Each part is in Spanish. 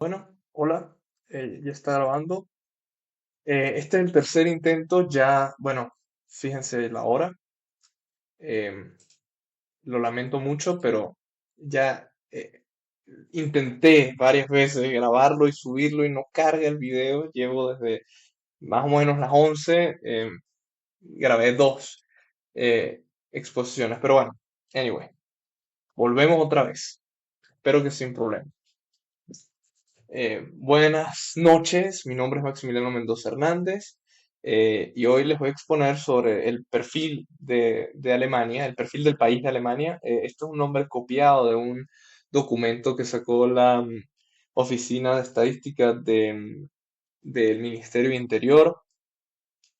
Bueno, hola, ya está grabando. Este es el tercer intento, ya, bueno, fíjense la hora. em, lo lamento mucho, pero ya intenté varias veces grabarlo y subirlo y no carga el video. Llevo desde más o menos las 11, grabé dos eh, exposiciones, pero bueno, anyway, volvemos otra vez. Espero que sin problema. Buenas noches, mi nombre es Maximiliano Mendoza Hernández y hoy les voy a exponer sobre el perfil de Alemania, el perfil del país de Alemania. Esto es un nombre copiado de un documento que sacó la Oficina de Estadística del Ministerio de Interior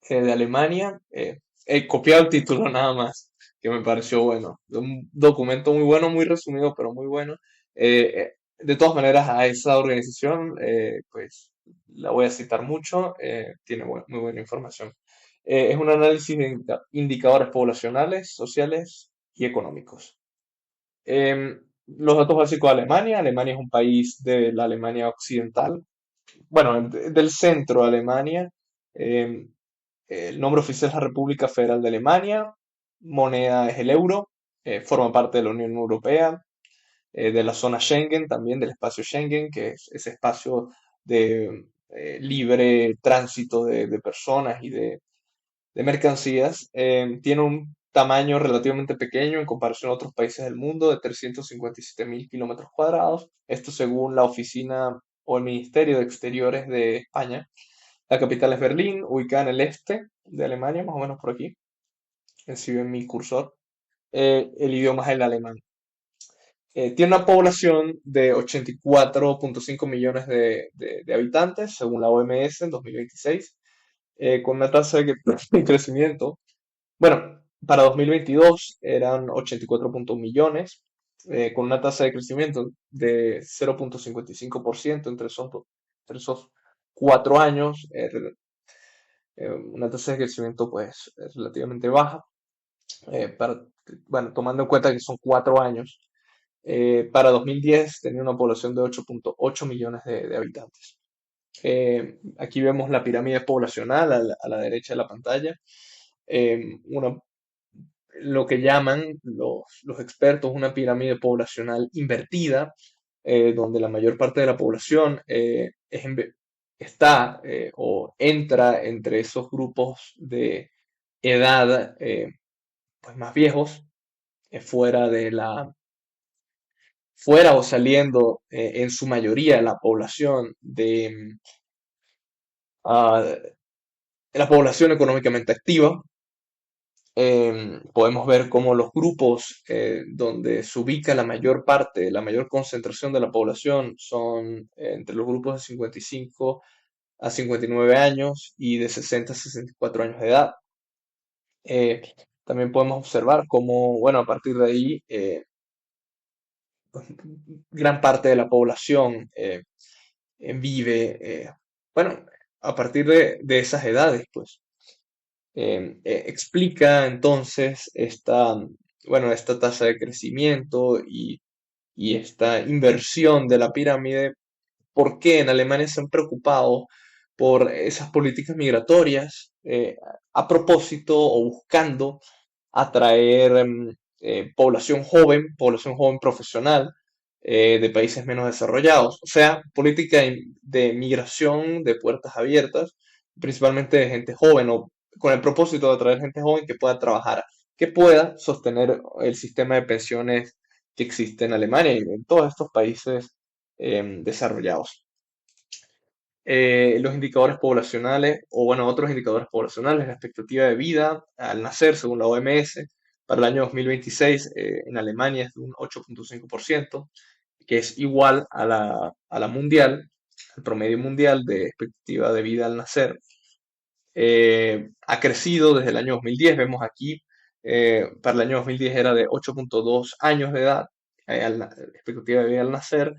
de Alemania. He copiado el título nada más, que me pareció bueno. Un documento muy bueno, muy resumido, pero muy bueno. De todas maneras, a esa organización, pues la voy a citar mucho, tiene muy buena información. Es un análisis de indicadores poblacionales, sociales y económicos. Los datos básicos de Alemania. Alemania es un país de la Alemania occidental, bueno, del centro de Alemania. em, el nombre oficial es la República Federal de Alemania, moneda es el euro, forma parte de la Unión Europea, de la zona Schengen, también del espacio Schengen, que es ese espacio de libre tránsito de personas y de mercancías. Tiene un tamaño relativamente pequeño en comparación a otros países del mundo, de 357.000 kilómetros cuadrados. Esto según la oficina o el Ministerio de Exteriores de España. La capital es Berlín, ubicada en el este de Alemania, más o menos por aquí. Si ven mi cursor. El idioma es el alemán. Tiene una población de 84,5 millones de habitantes, según la OMS en 2026, con una tasa de crecimiento. Bueno, para 2022 eran 84,1 millones, con una tasa de crecimiento de 0,55% entre esos 4 años. Una tasa de crecimiento pues relativamente baja, bueno, tomando en cuenta que son 4 años. Para 2010 tenía una población de 8,8 millones de habitantes. Aquí vemos la pirámide poblacional a la derecha de la pantalla. Una, lo que llaman los expertos una pirámide poblacional invertida, donde la mayor parte de la población está o entra entre esos grupos de edad pues más viejos, fuera o saliendo en su mayoría la población ah, la población económicamente activa. Podemos ver cómo los grupos donde se ubica la mayor parte, la mayor concentración de la población son entre los grupos de 55 a 59 años y de 60 a 64 años de edad. Eh, También podemos observar cómo, bueno, a partir de ahí, pues, gran parte de la población vive, bueno, a partir de esas edades, pues. Explica entonces esta tasa de crecimiento y esta inversión de la pirámide. ¿Por qué en Alemania se han preocupado por esas políticas migratorias a propósito o buscando atraer población joven profesional de países menos desarrollados? O sea, política de migración de puertas abiertas, principalmente de gente joven, o con el propósito de atraer gente joven que pueda trabajar, que pueda sostener el sistema de pensiones que existe en Alemania y en todos estos países desarrollados. Los indicadores poblacionales, o bueno, otros indicadores poblacionales, la expectativa de vida al nacer, según la OMS, para el año 2026 en Alemania es de un 8,5%, que es igual a la mundial, al promedio mundial de expectativa de vida al nacer. Ha crecido desde el año 2010, vemos aquí, para el año 2010 era de 8,2 años de edad, expectativa de vida al nacer,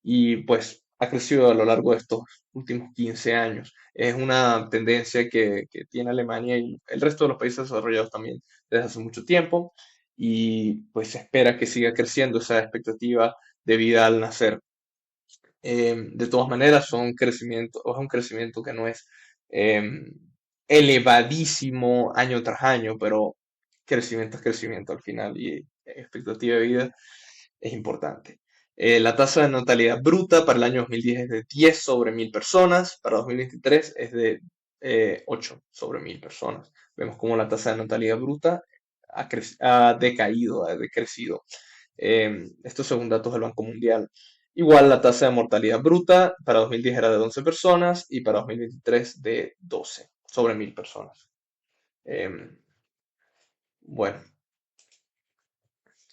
y pues ha crecido a lo largo de estos últimos 15 años. Es una tendencia que tiene Alemania y el resto de los países desarrollados también desde hace mucho tiempo, y pues se espera que siga creciendo esa expectativa de vida al nacer. De todas maneras, es un crecimiento que no es em, elevadísimo año tras año, pero crecimiento es crecimiento al final y expectativa de vida es importante. La tasa de natalidad bruta para el año 2010 es de 10 sobre 1000 personas, para 2023 es de 8 sobre 1000 personas. Vemos cómo la tasa de natalidad bruta ha decaído, ha decrecido. Esto según datos del Banco Mundial. Igual la tasa de mortalidad bruta para 2010 era de 11 personas y para 2023 de 12 sobre 1000 personas. Em, bueno,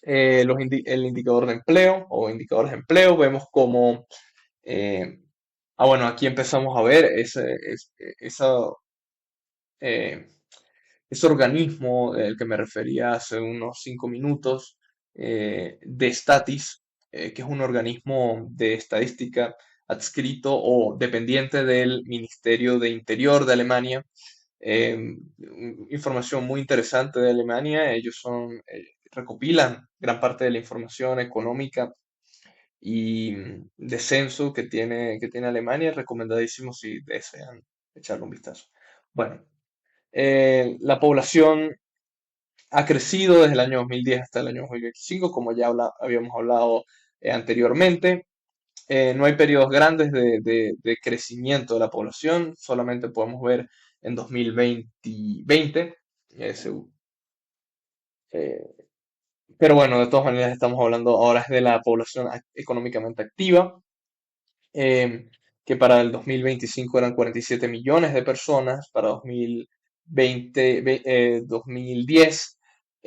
el indicador de empleo o indicadores de empleo, vemos como, eh, bueno, aquí empezamos a ver eh, ese organismo del que me refería hace unos 5 minutos, de Statis, que es un organismo de estadística adscrito o dependiente del Ministerio de Interior de Alemania. eh, Información muy interesante de Alemania. Ellos recopilan gran parte de la información económica y de censo que tiene Alemania. Recomendadísimo si desean echarle un vistazo. Bueno, la población ha crecido desde el año 2010 hasta el año 2025, como ya habíamos hablado anteriormente. No hay periodos grandes de crecimiento de la población, solamente podemos ver en 2020, eh, pero bueno, de todas maneras estamos hablando ahora de la población económicamente activa, eh, que para el 2025 eran 47 millones de personas, para 2010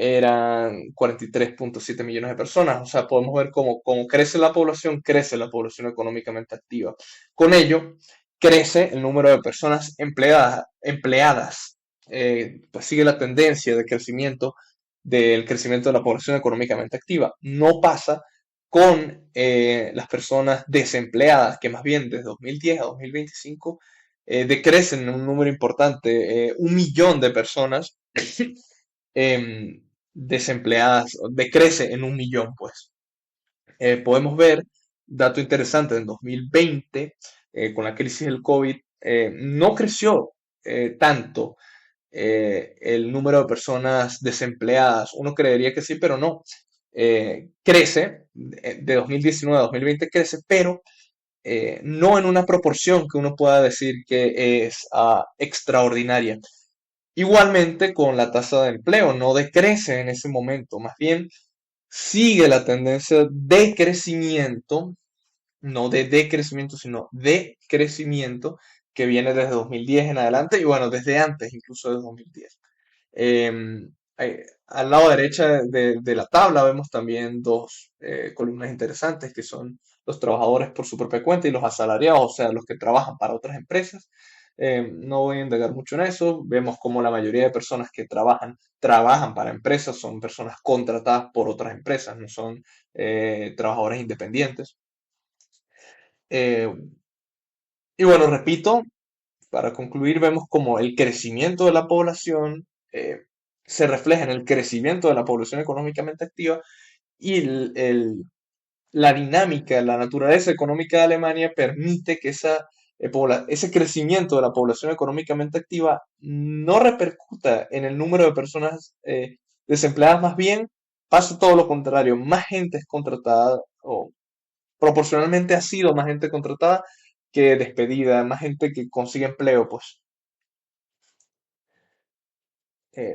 eran 43,7 millones de personas. O sea, podemos ver cómo crece la población económicamente activa. Con ello, crece el número de personas empleadas. Pues sigue la tendencia de crecimiento del crecimiento de la población económicamente activa. No pasa con las personas desempleadas, que más bien desde 2010 a 2025 decrecen en un número importante, 1 millón de personas desempleadas, decrece en 1 millón, pues. Podemos ver, dato interesante, en 2020, con la crisis del COVID, no creció tanto el número de personas desempleadas. Uno creería que sí, pero no. Crece, de 2019 a 2020 crece, pero no en una proporción que uno pueda decir que es extraordinaria. Igualmente con la tasa de empleo, no decrece en ese momento, más bien sigue la tendencia de crecimiento, no de decrecimiento, sino de crecimiento que viene desde 2010 en adelante y bueno, desde antes, incluso de 2010. Al lado derecha de la tabla vemos también dos columnas interesantes que son los trabajadores por su propia cuenta y los asalariados, o sea, los que trabajan para otras empresas. No voy a indagar mucho en eso. Vemos como la mayoría de personas que trabajan para empresas, son personas contratadas por otras empresas, no son trabajadores independientes. Eh, y bueno, repito, para concluir, vemos como el crecimiento de la población se refleja en el crecimiento de la población económicamente activa y la dinámica, la naturaleza económica de Alemania permite que ese crecimiento de la población económicamente activa no repercuta en el número de personas desempleadas, más bien pasa todo lo contrario, más gente es contratada o proporcionalmente ha sido más gente contratada que despedida, más gente que consigue empleo, pues.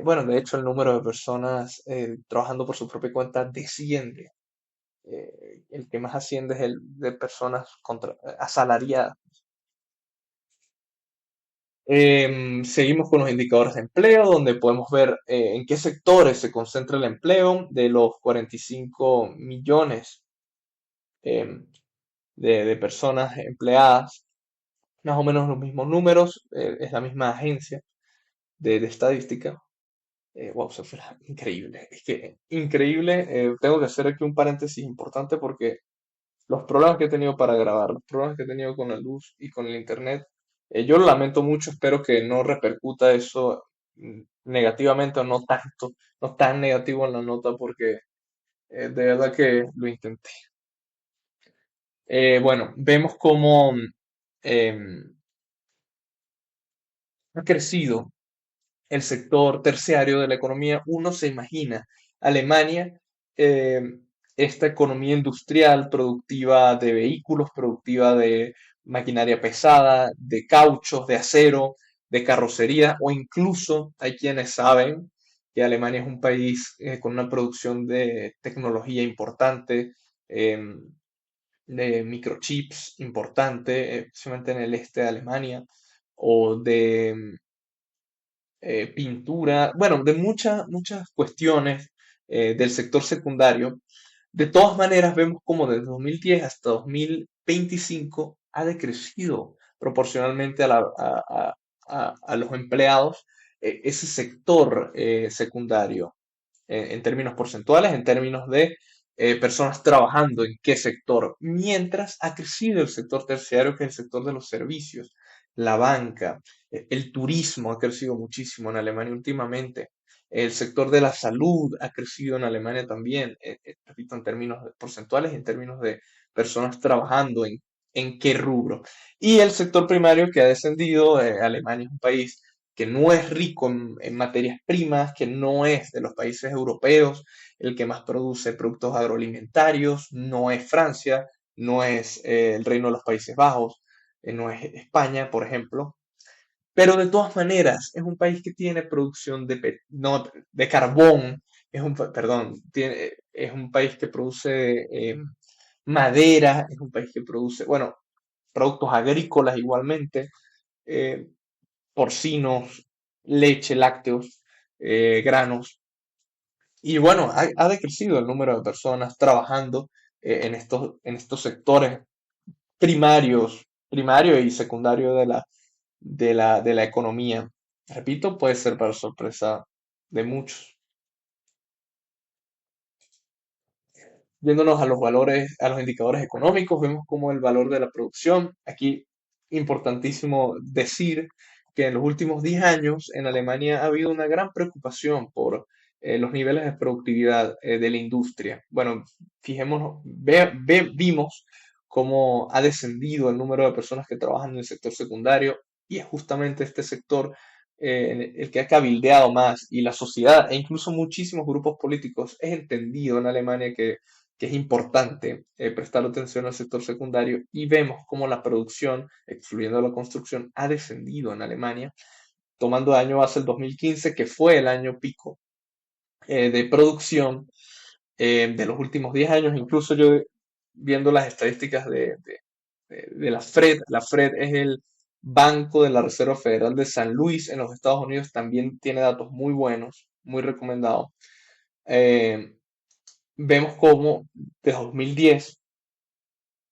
Bueno, de hecho, el número de personas trabajando por su propia cuenta desciende. El que más asciende es el de personas asalariadas. Seguimos con los indicadores de empleo, donde podemos ver en qué sectores se concentra el empleo de los 45 millones em, de personas empleadas, más o menos los mismos números, es la misma agencia de estadística. Wow, eso fue increíble. Es que increíble. Tengo que hacer aquí un paréntesis importante porque los problemas que he tenido para grabar, los problemas que he tenido con la luz y con el internet, yo lo lamento mucho. Espero que no repercuta eso negativamente o no tanto, no tan negativo en la nota porque de verdad que lo intenté. Bueno, vemos cómo em, ha crecido el sector terciario de la economía. Uno se imagina Alemania, eh, esta economía industrial productiva de vehículos, productiva de maquinaria pesada, de cauchos, de acero, de carrocería, o incluso hay quienes saben que Alemania es un país con una producción de tecnología importante, de microchips importante, especialmente en el este de Alemania, o de pintura, bueno, de muchas cuestiones del sector secundario. De todas maneras, vemos como desde 2010 hasta 2025 ha decrecido proporcionalmente a los empleados ese sector secundario en términos porcentuales, en términos de personas trabajando en qué sector, mientras ha crecido el sector terciario, que es el sector de los servicios, la banca, el turismo ha crecido muchísimo en Alemania últimamente. El sector de la salud ha crecido en Alemania también, repito, en términos porcentuales y en términos de personas trabajando en qué rubro. Y el sector primario que ha descendido, Alemania es un país que no es rico en materias primas, que no es de los países europeos el que más produce productos agroalimentarios, no es Francia, no es el Reino de los Países Bajos, no es España, por ejemplo, pero de todas maneras es un país que tiene producción no, de carbón, perdón, es un país que produce madera, es un país que produce, bueno, productos agrícolas igualmente, eh, porcinos, leche, lácteos, granos. Y bueno, ha decrecido el número de personas trabajando en estos sectores primarios, primario y secundario de la economía. Repito, puede ser para sorpresa de muchos. Yéndonos a los valores, a los indicadores económicos, vemos como el valor de la producción. Aquí, importantísimo decir que en los últimos 10 años en Alemania ha habido una gran preocupación por los niveles de productividad de la industria. Bueno, fijémonos, vimos cómo ha descendido el número de personas que trabajan en el sector secundario y es justamente este sector el que ha cabildeado más y la sociedad e incluso muchísimos grupos políticos es entendido en Alemania que es importante prestar atención al sector secundario y vemos cómo la producción, excluyendo la construcción, ha descendido en Alemania, tomando de año base el 2015, que fue el año pico de producción de los últimos 10 años. Incluso yo viendo las estadísticas de la Fred es el Banco de la Reserva Federal de San Luis en los Estados Unidos, también tiene datos muy buenos, muy recomendados. Eh, Vemos cómo de 2010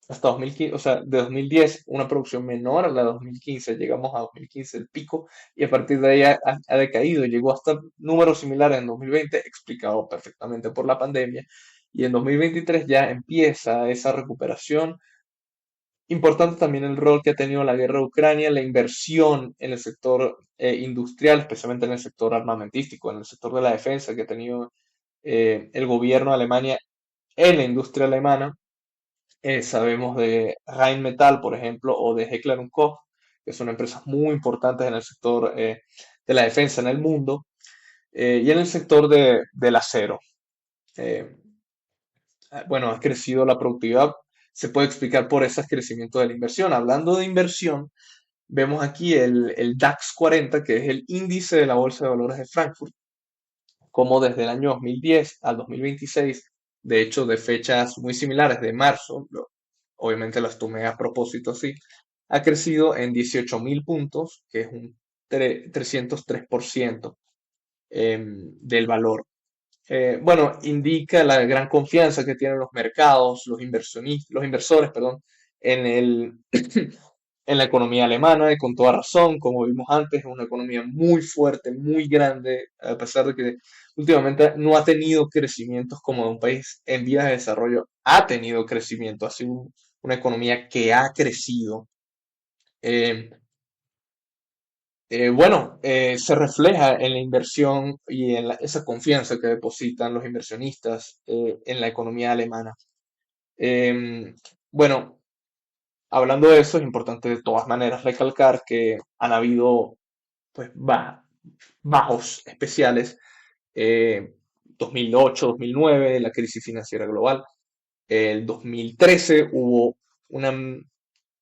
hasta 2015, o sea, de 2010 una producción menor a la de 2015, llegamos a 2015 el pico y a partir de ahí ha decaído, llegó hasta números similares en 2020, explicado perfectamente por la pandemia, y en 2023 ya empieza esa recuperación. Importante también el rol que ha tenido la guerra de Ucrania, la inversión en el sector industrial, especialmente en el sector armamentístico, en el sector de la defensa que ha tenido el gobierno de Alemania en la industria alemana. Sabemos de Rheinmetall, por ejemplo, o de Heckler Koch, que son empresas muy importantes en el sector de la defensa en el mundo, y en el sector del acero. Eh, bueno, ha crecido la productividad, se puede explicar por ese crecimiento de la inversión. Hablando de inversión, vemos aquí el DAX 40, que es el índice de la Bolsa de Valores de Frankfurt, como desde el año 2010 al 2026, de hecho de fechas muy similares, de marzo, obviamente las tomé a propósito así, ha crecido en 18.000 puntos, que es un 303% del valor. Bueno, indica la gran confianza que tienen los mercados, los inversionistas, los inversores, perdón, en en la economía alemana, y con toda razón, como vimos antes, es una economía muy fuerte, muy grande, a pesar de que últimamente no ha tenido crecimientos como de un país en vías de desarrollo, ha tenido crecimiento, ha sido una economía que ha crecido. Eh, bueno, se refleja en la inversión y en esa confianza que depositan los inversionistas en la economía alemana. Em, bueno, hablando de eso, es importante de todas maneras recalcar que han habido pues, bajos especiales. 2008, 2009, la crisis financiera global. El 2013 hubo una,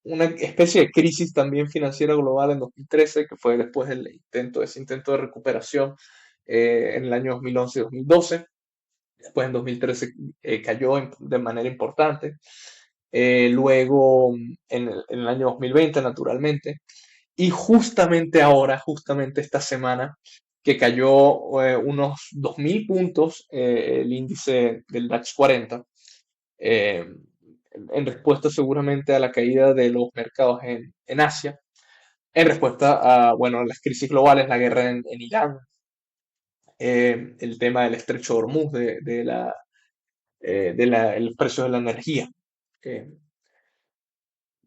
una especie de crisis también financiera global en 2013, que fue después ese intento de recuperación en el año 2011-2012. Después en 2013 cayó de manera importante. Luego en el año 2020, naturalmente. Y justamente ahora, justamente esta semana, que cayó unos 2.000 puntos el índice del DAX 40, eh, en respuesta seguramente a la caída de los mercados en Asia, en respuesta a, bueno, a las crisis globales, la guerra en Irán, el tema del estrecho de Hormuz, el precio de la energía. Eh,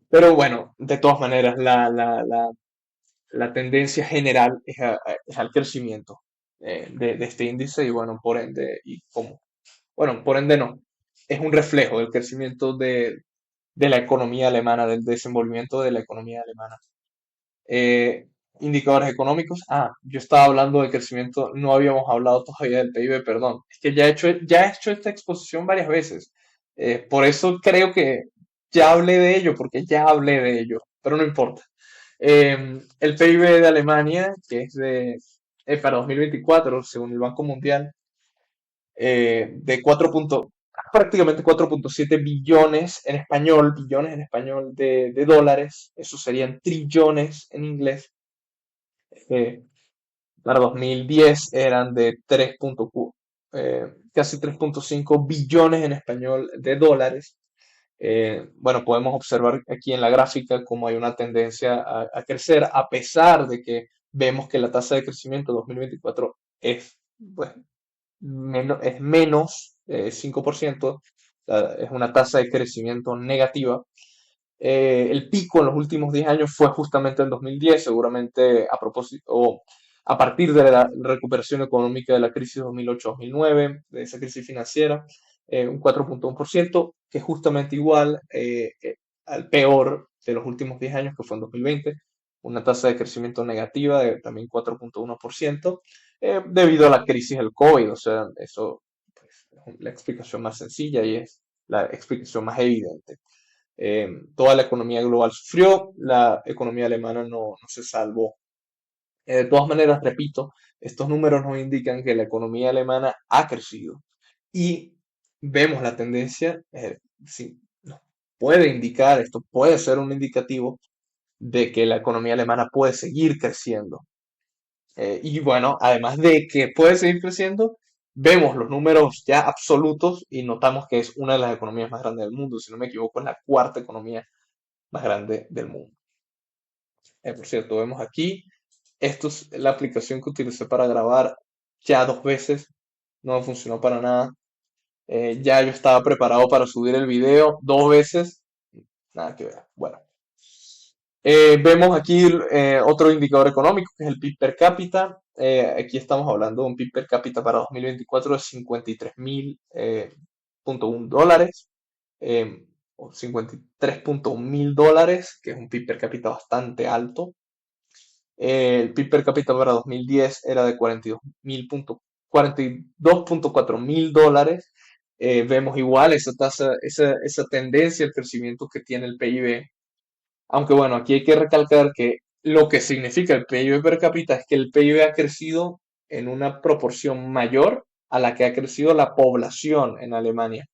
pero bueno, de todas maneras, la tendencia general es al crecimiento de este índice y bueno, por ende, bueno, por ende no, es un reflejo del crecimiento de la economía alemana, del desenvolvimiento de la economía alemana. Eh, Indicadores económicos. Yo estaba hablando de crecimiento, no habíamos hablado todavía del PIB, perdón. Es que ya he hecho esta exposición varias veces. Por eso creo que ya hablé de ello, porque ya hablé de ello, pero no importa. El PIB de Alemania, que para 2024, según el Banco Mundial, de prácticamente 4,7 billones en español de dólares, eso serían trillones en inglés. eh, para 2010 eran de casi 3,5 billones en español de dólares. Bueno, podemos observar aquí en la gráfica cómo hay una tendencia a crecer, a pesar de que vemos que la tasa de crecimiento 2024 pues, es menos 5%, o sea, es una tasa de crecimiento negativa. El pico en los últimos 10 años fue justamente en 2010, seguramente a propósito, o a partir de la recuperación económica de la crisis 2008-2009, de esa crisis financiera, un 4,1%, que es justamente igual al peor de los últimos 10 años, que fue en 2020, una tasa de crecimiento negativa de también 4,1%, debido a la crisis del COVID. O sea, eso pues, es la explicación más sencilla y es la explicación más evidente. Toda la economía global sufrió, la economía alemana no se salvó. De todas maneras, repito, estos números nos indican que la economía alemana ha crecido y vemos la tendencia, sí, nos puede indicar, esto puede ser un indicativo de que la economía alemana puede seguir creciendo. Y bueno, además de que puede seguir creciendo, vemos los números ya absolutos y notamos que es una de las economías más grandes del mundo. Si no me equivoco, es la cuarta economía más grande del mundo. Por cierto, vemos aquí, esto es la aplicación que utilicé para grabar ya 2 veces, no me funcionó para nada. Ya yo estaba preparado para subir el video 2 veces, nada que ver. Bueno, vemos aquí otro indicador económico que es el PIB per cápita. Aquí estamos hablando de un PIB per cápita para 2024 de 53.000.1 dólares, o 53.1 mil dólares, que es un PIB per cápita bastante alto. El PIB per cápita para 2010 era de 42.4 mil dólares. Vemos igual esa tasa, esa tendencia al crecimiento que tiene el PIB. Aunque bueno, aquí hay que recalcar que lo que significa el PIB per cápita es que el PIB ha crecido en una proporción mayor a la que ha crecido la población en Alemania.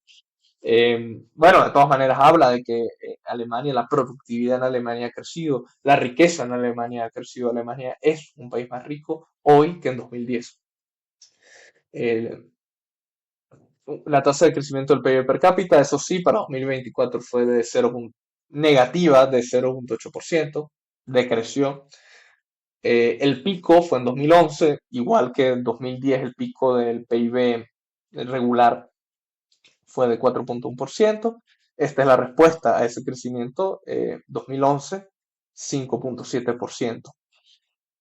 Bueno, de todas maneras habla de que Alemania, la productividad en Alemania ha crecido, la riqueza en Alemania ha crecido. Alemania es un país más rico hoy que en 2010. El- la tasa de crecimiento del PIB per cápita, eso sí, para 2024 fue de negativa de 0,8%, decreció. El pico fue en 2011, igual que en 2010 el pico del PIB regular fue de 4,1%. Esta es la respuesta a ese crecimiento. 2011, 5,7%.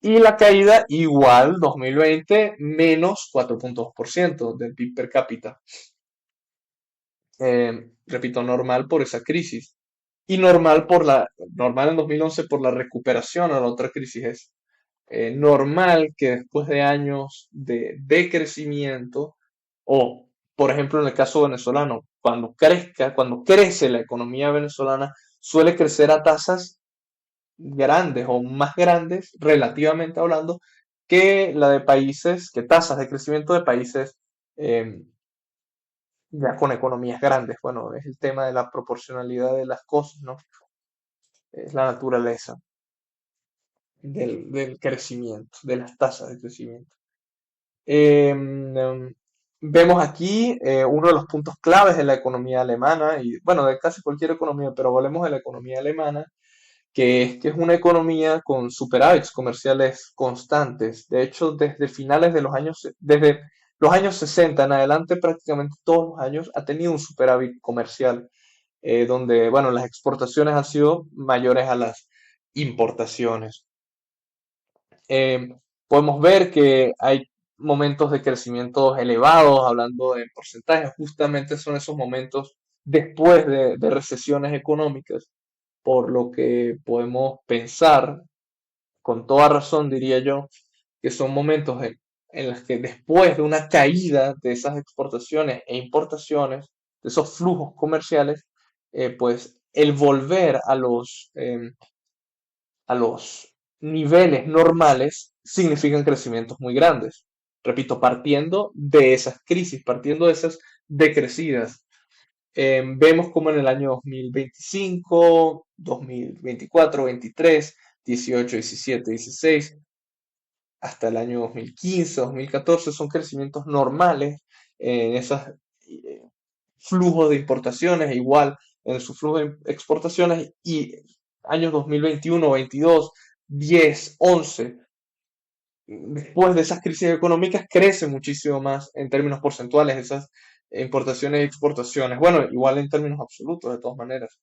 Y la caída igual, 2020, menos 4,2% del PIB per cápita. Repito, normal por esa crisis. y normal en 2011 por la recuperación a la otra crisis. Es normal que después de años de decrecimiento, o por ejemplo en el caso venezolano, cuando crece la economía venezolana, suele crecer a tasas grandes o más grandes, relativamente hablando, que tasas de crecimiento de países eh, ya con economías grandes. Bueno, es el tema de la proporcionalidad de las cosas, ¿no? Es la naturaleza del crecimiento, de las tasas de crecimiento. Vemos aquí uno de los puntos claves de la economía alemana, y bueno, de casi cualquier economía, pero hablemos de la economía alemana, que es una economía con superávits comerciales constantes. De hecho, desde los años 60 en adelante, prácticamente todos los años ha tenido un superávit comercial, donde, bueno, las exportaciones han sido mayores a las importaciones. Eh, Podemos ver que hay momentos de crecimiento elevados, hablando de porcentajes, justamente son esos momentos después de recesiones económicas, por lo que podemos pensar, con toda razón diría yo, que son momentos en los que después de una caída de esas exportaciones e importaciones, de esos flujos comerciales, pues el volver a los niveles normales significan crecimientos muy grandes. Repito, partiendo de esas crisis, partiendo de esas decrecidas. Vemos como en el año 2025, 2024, 23, 18, 17, 16, hasta el año 2015, 2014, son crecimientos normales en esos flujos de importaciones, e igual en su flujo de exportaciones, y años 2021, 22, 10, 11, después de esas crisis económicas, crece muchísimo más en términos porcentuales esas importaciones y exportaciones. Bueno, igual en términos absolutos, de todas maneras.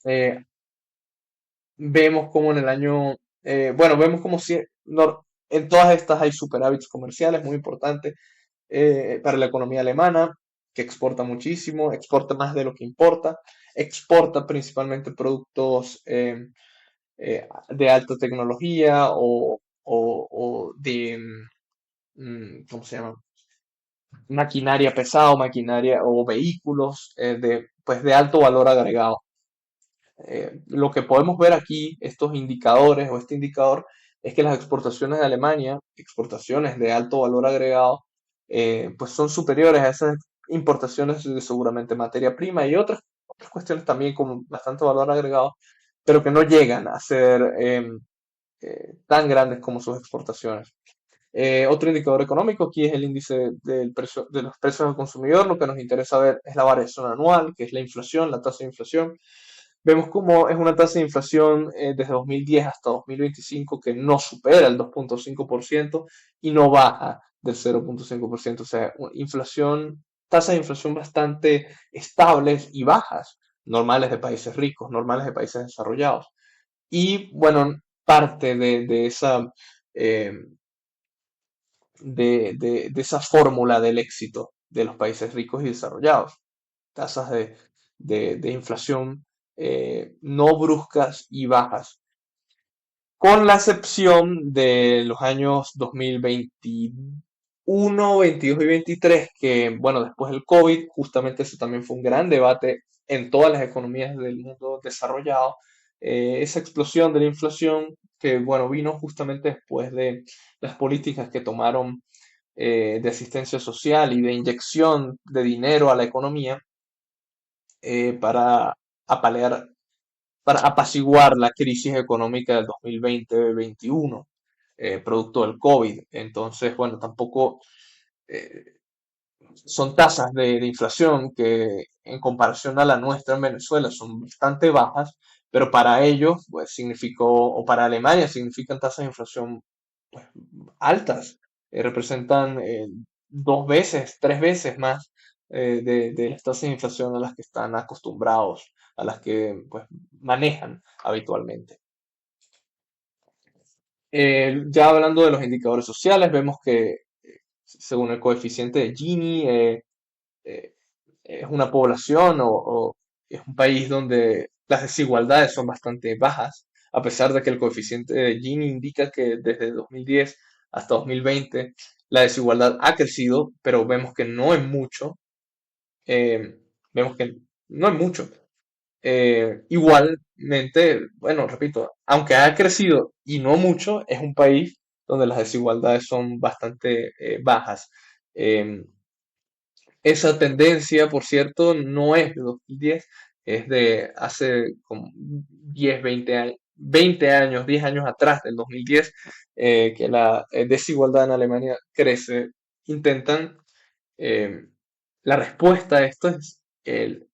Eh, Vemos como en el año, bueno, vemos como si en todas estas hay superávits comerciales muy importantes para la economía alemana, que exporta muchísimo, exporta más de lo que importa, exporta principalmente productos de alta tecnología o de, ¿cómo se llama? Maquinaria pesada o maquinaria o vehículos pues de alto valor agregado. Lo que podemos ver aquí, estos indicadores o este indicador, es que las exportaciones de Alemania, exportaciones de alto valor agregado, pues son superiores a esas importaciones de seguramente materia prima y otras cuestiones también con bastante valor agregado, pero que no llegan a ser tan grandes como sus exportaciones. Otro indicador económico aquí es el índice del precio, de los precios al consumidor. Lo que nos interesa ver es la variación anual, que es la inflación, la tasa de inflación. Vemos cómo es una tasa de inflación desde 2010 hasta 2025 que no supera el 2,5% y no baja del 0,5%. O sea, tasas de inflación bastante estables y bajas, normales de países ricos, normales de países desarrollados. Y bueno, parte eh, de esa fórmula del éxito de los países ricos y desarrollados. Tasas de inflación no bruscas y bajas, con la excepción de los años 2021, 22 y 23, que bueno, después del COVID, justamente eso también fue un gran debate en todas las economías del mundo desarrollado, esa explosión de la inflación que bueno, vino justamente después de las políticas que tomaron de asistencia social y de inyección de dinero a la economía para apalear, para apaciguar la crisis económica del 2020-21, producto del COVID. Entonces, bueno, tampoco eh, son tasas de inflación que en comparación a la nuestra en Venezuela son bastante bajas, pero para ellos, pues significó, o para Alemania significan tasas de inflación pues, altas. Representan dos veces, tres veces más de las tasas de inflación a las que están acostumbrados, a las que pues manejan habitualmente. Ya hablando de los indicadores sociales, vemos que según el coeficiente de Gini, eh, es una población es un país donde las desigualdades son bastante bajas, a pesar de que el coeficiente de Gini indica que desde 2010 hasta 2020 la desigualdad ha crecido, pero vemos que no es mucho. eh, Vemos que no es mucho. Igualmente, bueno, repito, aunque ha crecido y no mucho, es un país donde las desigualdades son bastante bajas. Eh, Esa tendencia, por cierto, no es de 2010, es de hace como 10, 20 años, 20 años, 10 años atrás del 2010, que la desigualdad en Alemania crece. Intentan eh, la respuesta a esto es el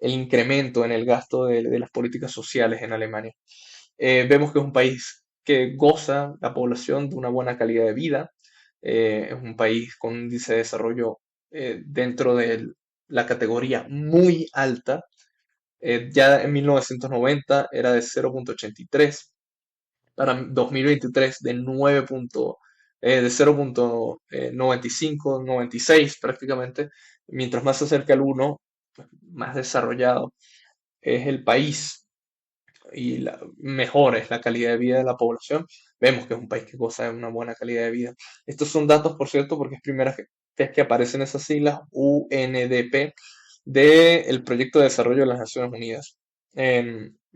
incremento en el gasto de las políticas sociales en Alemania. Vemos que es un país que goza la población de una buena calidad de vida, es un país con un índice de desarrollo dentro de la categoría muy alta. Ya en 1990 era de 0,83, para 2023 de 9 de 0,95, 96 prácticamente. Mientras más se acerca al 1, pues, más desarrollado es el país y mejor es la calidad de vida de la población. Vemos que es un país que goza de una buena calidad de vida. Estos son datos, por cierto, porque es primera vez que aparecen esas siglas UNDP del Proyecto de Desarrollo de las Naciones Unidas.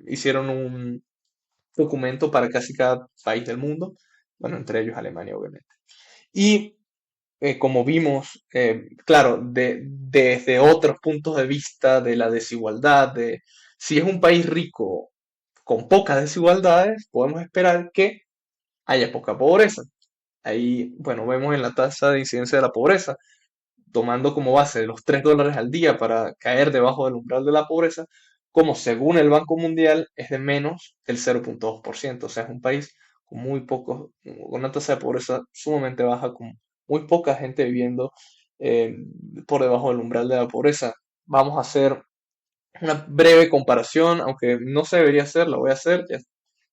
Hicieron un documento para casi cada país del mundo, bueno, entre ellos Alemania, obviamente. Y como vimos, claro, desde otros puntos de vista de la desigualdad, de si es un país rico con pocas desigualdades, podemos esperar que haya poca pobreza. Ahí, bueno, vemos en la tasa de incidencia de la pobreza, tomando como base los $3 al día para caer debajo del umbral de la pobreza, como según el Banco Mundial es de menos del 0,2%. O sea, es un país con muy pocos, con una tasa de pobreza sumamente baja, con muy poca gente viviendo eh, por debajo del umbral de la pobreza. Vamos a hacer una breve comparación, aunque no se debería hacer, la voy a hacer, ya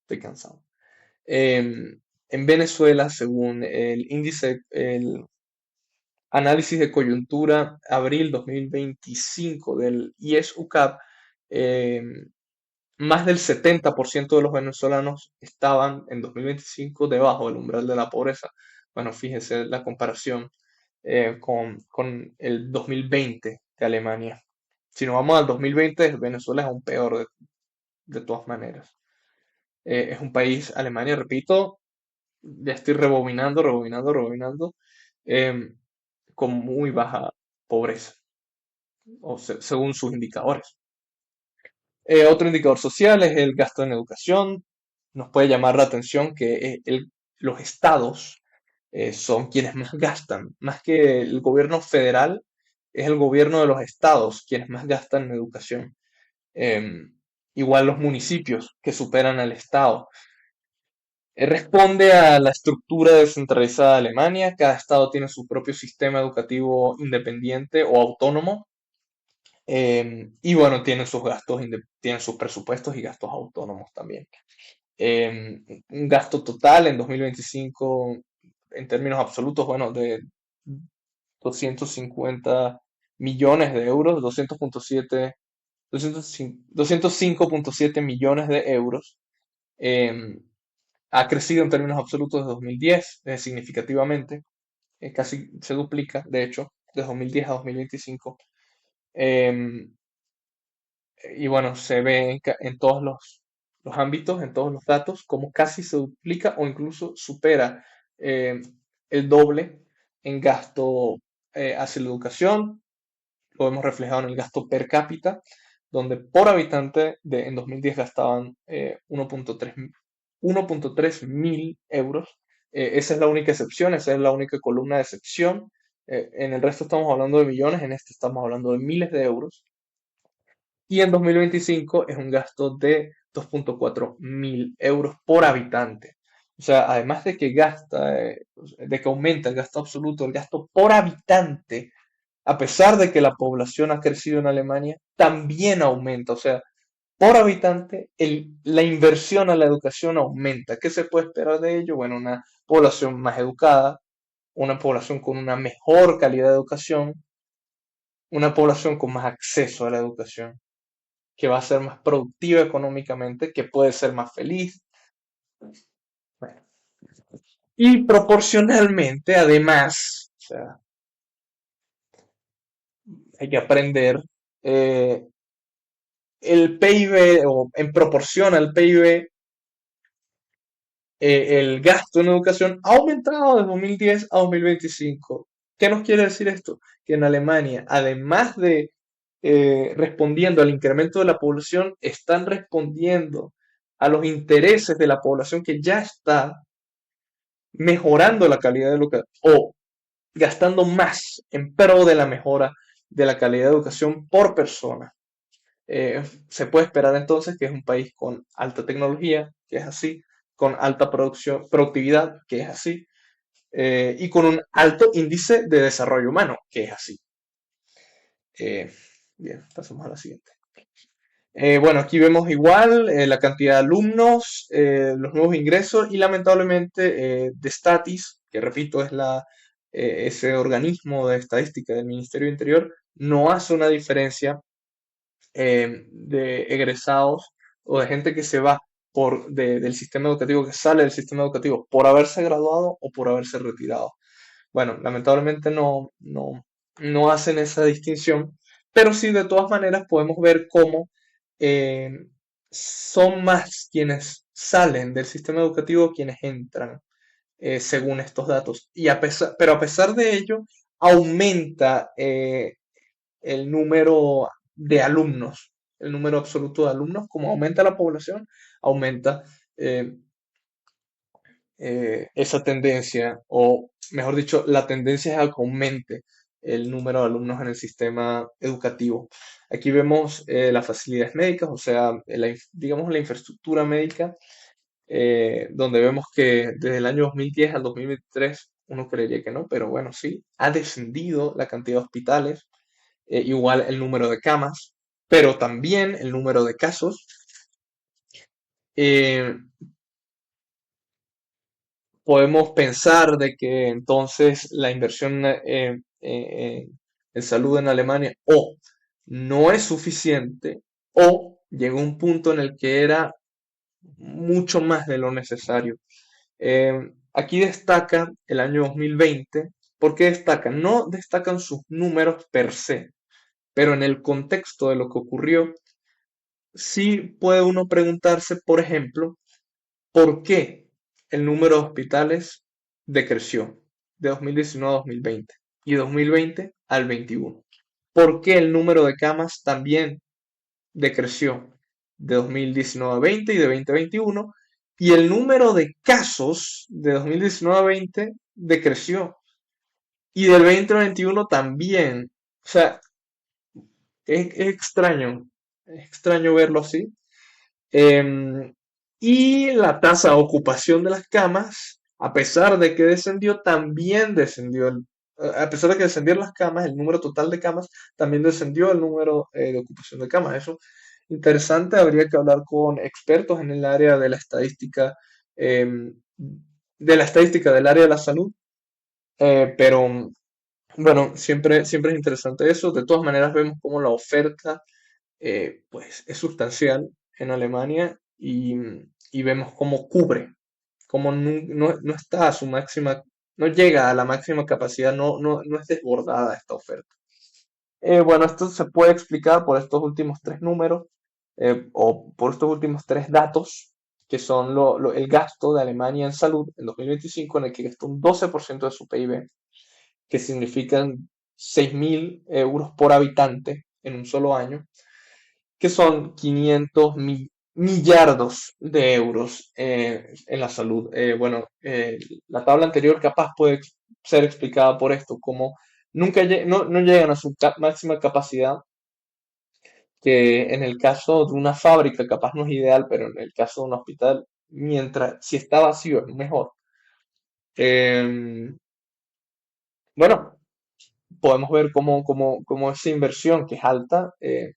estoy cansado. En Venezuela, según el índice, el análisis de coyuntura abril 2025 del IES-UCAP, eh, más del 70% de los venezolanos estaban en 2025 debajo del umbral de la pobreza. Bueno, fíjese la comparación con el 2020 de Alemania. Si nos vamos al 2020, Venezuela es aún peor de todas maneras. Es un país, Alemania, repito, ya estoy rebobinando, em, con muy baja pobreza, según sus indicadores. Otro indicador social es el gasto en educación. Nos puede llamar la atención que los estados son quienes más gastan, más que el gobierno federal, es el gobierno de los estados quienes más gastan en educación. Em, Igual los municipios que superan al estado. Responde a la estructura descentralizada de Alemania. Cada estado tiene su propio sistema educativo independiente o autónomo. Y bueno, tienen sus gastos, tienen sus presupuestos y gastos autónomos también. Un gasto total en 2025, en términos absolutos, bueno, de 250 millones de euros, 205,7 millones de euros. Em, Ha crecido en términos absolutos desde 2010 significativamente, casi se duplica, de hecho, de 2010 a 2025. Em, y bueno, se ve en todos los ámbitos, en todos los datos, como casi se duplica o incluso supera em, el doble en gasto hacia la educación. Lo hemos reflejado en el gasto per cápita, donde por habitante en 2010 gastaban 1,3 mil euros. Esa es la única excepción, esa es la única columna de excepción. En el resto estamos hablando de millones, en este estamos hablando de miles de euros. Y en 2025 es un gasto de 2,4 mil euros por habitante. O sea, además de que de que aumenta el gasto absoluto, el gasto por habitante, a pesar de que la población ha crecido en Alemania, también aumenta. O sea, por habitante, la inversión a la educación aumenta. ¿Qué se puede esperar de ello? Bueno, una población más educada, una población con una mejor calidad de educación, una población con más acceso a la educación. que va a ser más productiva económicamente, que puede ser más feliz. Bueno, y proporcionalmente, además, o sea, hay que aprender, eh, el PIB o en proporción al PIB, el gasto en educación ha aumentado de 2010 a 2025. ¿Qué nos quiere decir esto? Que en Alemania, además de respondiendo al incremento de la población, están respondiendo a los intereses de la población que ya está mejorando la calidad de educación o gastando más en pro de la mejora de la calidad de educación por persona. Se puede esperar entonces que es un país con alta tecnología, que es así, con alta producción, productividad, que es así, y con un alto índice de desarrollo humano, que es así. Eh, Bien, pasamos a la siguiente. Bueno, aquí vemos igual la cantidad de alumnos, los nuevos ingresos y lamentablemente de Statis, que repito es ese organismo de estadística del Ministerio de Interior, no hace una diferencia de egresados o de gente que se va del sistema educativo, que sale del sistema educativo por haberse graduado o por haberse retirado. Bueno, lamentablemente no hacen esa distinción, pero sí de todas maneras podemos ver cómo eh, son más quienes salen del sistema educativo quienes entran, según estos datos. Pero a pesar de ello, aumenta el número de alumnos, el número absoluto de alumnos, como aumenta la población, aumenta eh, esa tendencia, o mejor dicho, la tendencia es a que aumente el número de alumnos en el sistema educativo. Aquí vemos las facilidades médicas, o sea, digamos la infraestructura médica, donde vemos que desde el año 2010 al 2023, uno creería que no, pero bueno, sí, ha descendido la cantidad de hospitales, igual el número de camas, pero también el número de casos. Eh, Podemos pensar de que entonces la inversión en salud en Alemania o no es suficiente o llegó un punto en el que era mucho más de lo necesario. Eh, Aquí destaca el año 2020. ¿Por qué destaca? No destacan sus números per se, pero en el contexto de lo que ocurrió, sí puede uno preguntarse, por ejemplo, ¿por qué el número de hospitales decreció de 2019 a 2020 y de 2020 al 21? ¿Por qué el número de camas también decreció de 2019 a 20 y de 20 a 21? Y el número de casos de 2019 a 20 decreció y del 20 a 21 también. O sea, es extraño verlo así. Em, y la tasa de ocupación de las camas, a pesar de que descendió, también descendió. A pesar de que descendieron las camas, el número total de camas, también descendió el número de ocupación de camas. Eso interesante, habría que hablar con expertos en el área de la estadística, del área de la salud, pero bueno, siempre es interesante eso. De todas maneras, vemos cómo la oferta pues es sustancial en Alemania y vemos cómo cubre, cómo no está a su máxima, no llega a la máxima capacidad, no es desbordada esta oferta. Bueno, esto se puede explicar por estos últimos tres números o por estos últimos tres datos, que son el gasto de Alemania en salud en 2025, en el que gastó un 12% de su PIB, que significan 6.000 euros por habitante en un solo año, que son 500 millardos de euros en la salud. Bueno, la tabla anterior capaz puede ser explicada por esto, como no llegan a su máxima capacidad, que en el caso de una fábrica capaz no es ideal, pero en el caso de un hospital, si está vacío es mejor. Em, bueno, podemos ver cómo esa inversión que es alta, eh,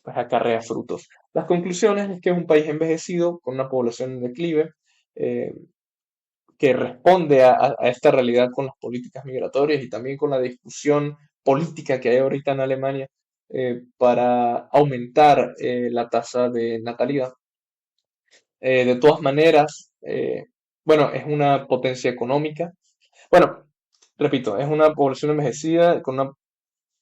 pues acarrea frutos. Las conclusiones es que es un país envejecido, con una población en declive, eh, que responde a esta realidad con las políticas migratorias y también con la discusión política que hay ahorita en Alemania, para aumentar la tasa de natalidad. De todas maneras, bueno, es una potencia económica. Bueno, repito, es una población envejecida,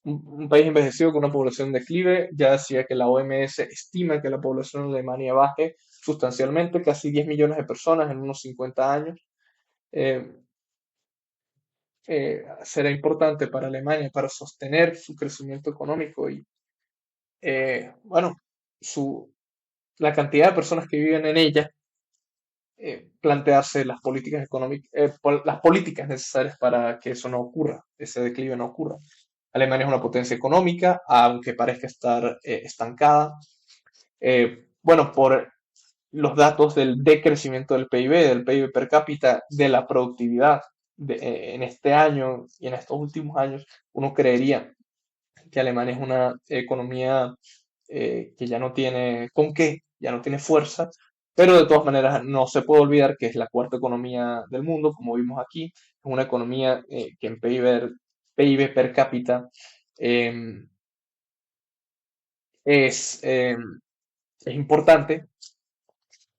un país envejecido con una población en declive. Ya decía que la OMS estima que la población de Alemania baje sustancialmente, casi 10 millones de personas en unos 50 años. Eh, Será importante para Alemania para sostener su crecimiento económico y, bueno, su, la cantidad de personas que viven en ella, plantearse las políticas económicas, las políticas necesarias para que eso no ocurra, ese declive no ocurra. Alemania es una potencia económica, aunque parezca estar estancada. Bueno, por los datos del decrecimiento del PIB per cápita, de la productividad en este año y en estos últimos años, uno creería que Alemania es una economía que ya no tiene con qué, ya no tiene fuerza, pero de todas maneras no se puede olvidar que es la cuarta economía del mundo, como vimos aquí, es una economía que en PIB per cápita eh, es, eh, es importante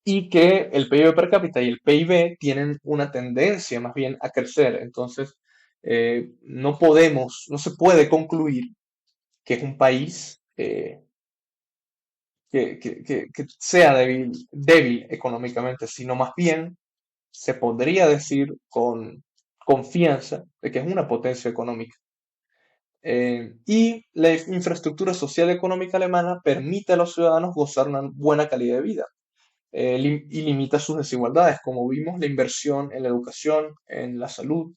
y que el PIB per cápita y el PIB tienen una tendencia más bien a crecer. Entonces, no se puede concluir que es un país que sea débil económicamente, sino más bien se podría decir con confianza de que es una potencia económica. Y la infraestructura social y económica alemana permite a los ciudadanos gozar una buena calidad de vida, y limita sus desigualdades, como vimos, la inversión en la educación, en la salud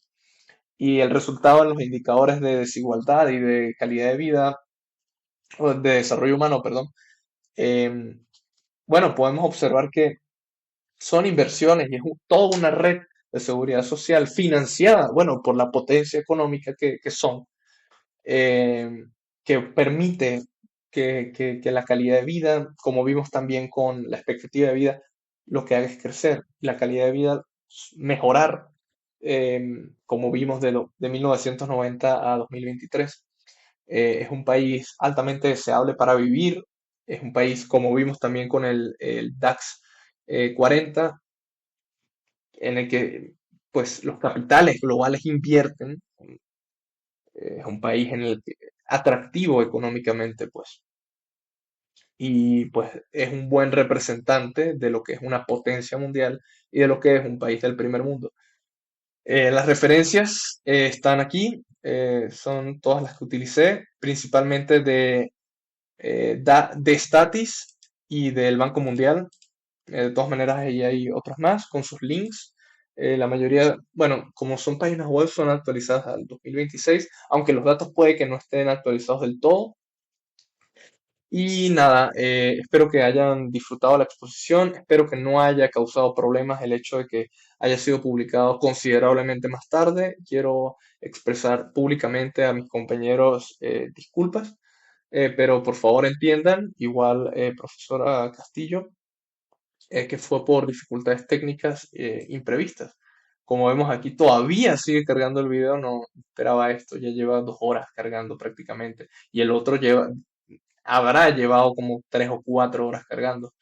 y el resultado en los indicadores de desigualdad y de calidad de vida, o de desarrollo humano, perdón. eh, bueno, podemos observar que son inversiones y es toda una red de seguridad social financiada, bueno, por la potencia económica que son, eh, que permite que la calidad de vida, como vimos también con la expectativa de vida, lo que haga es crecer, la calidad de vida mejorar, eh, como vimos de 1990 a 2023. Es un país altamente deseable para vivir, es un país, como vimos también con el DAX 40, en el que pues los capitales globales invierten. Es un país en el atractivo económicamente, pues, y pues es un buen representante de lo que es una potencia mundial y de lo que es un país del primer mundo. Las referencias están aquí, son todas las que utilicé, principalmente de Statis y del Banco Mundial. De todas maneras, ahí hay otras más con sus links. La mayoría, bueno, como son páginas web, son actualizadas al 2026, aunque los datos puede que no estén actualizados del todo. Y nada, espero que hayan disfrutado la exposición, espero que no haya causado problemas el hecho de que haya sido publicado considerablemente más tarde. Quiero expresar públicamente a mis compañeros disculpas, pero por favor entiendan, igual profesora Castillo, que fue por dificultades técnicas imprevistas. Como vemos aquí, todavía sigue cargando el video, no esperaba esto, ya lleva 2 horas cargando prácticamente, y el otro habrá llevado como 3 o 4 horas cargando.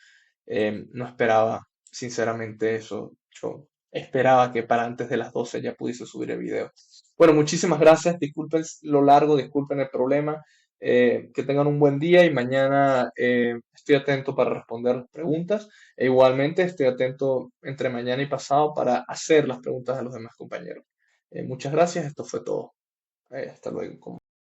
No esperaba, sinceramente, eso. Yo esperaba que para antes de las 12 ya pudiese subir el video. Bueno, muchísimas gracias. Disculpen lo largo, disculpen el problema. Que tengan un buen día y mañana estoy atento para responder las preguntas. E igualmente estoy atento entre mañana y pasado para hacer las preguntas de los demás compañeros. Muchas gracias. Esto fue todo. Hasta luego.